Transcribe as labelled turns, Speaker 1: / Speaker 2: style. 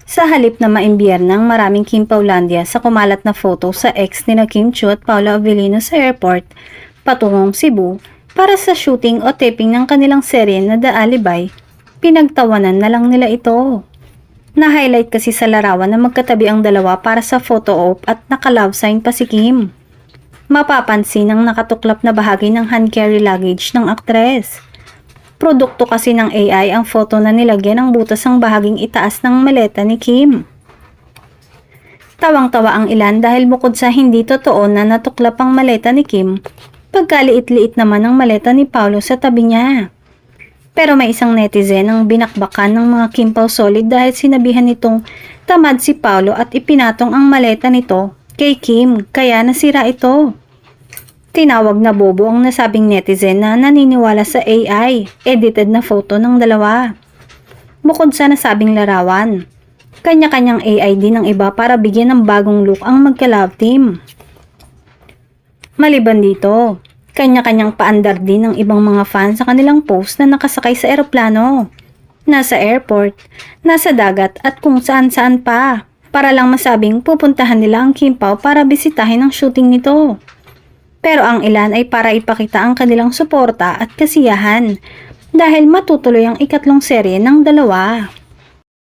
Speaker 1: Sa halip na maimbyer ng maraming Kim Paulandia sa kumalat na photo sa ex ni Kim Chiu at Paolo Avellino sa airport patungong Cebu para sa shooting o taping ng kanilang serye na The Alibay, pinagtawanan na lang nila ito. Na-highlight kasi sa larawan na magkatabi ang dalawa para sa photo op at naka-love sign pa si Kim. Mapapansin ang nakatuklap na bahagi ng hand carry luggage ng aktres. Produkto kasi ng AI ang photo na nilagyan ng butas ang bahaging itaas ng maleta ni Kim. Tawang-tawa ang ilan dahil bukod sa hindi totoo na natuklap ang maleta ni Kim, pagkaliit-liit naman ang maleta ni Paolo sa tabi niya. Pero may isang netizen ang binakbakan ng mga Kim Pao solid dahil sinabihan nitong tamad si Paolo at ipinatong ang maleta nito kay Kim kaya nasira ito. Tinawag na bobo ang nasabing netizen na naniniwala sa AI, edited na photo ng dalawa. Bukod sa nasabing larawan, kanya-kanyang AI din ng iba para bigyan ng bagong look ang magka-love team. Maliban dito, kanya-kanyang paandar din ng ibang mga fans sa kanilang post na nakasakay sa eroplano, nasa airport, nasa dagat at kung saan-saan pa, para lang masabing pupuntahan nila ang Kim Pao para bisitahin ang shooting nito. Pero ang ilan ay para ipakita ang kanilang suporta at kasiyahan dahil matutuloy ang ikatlong serye ng dalawa.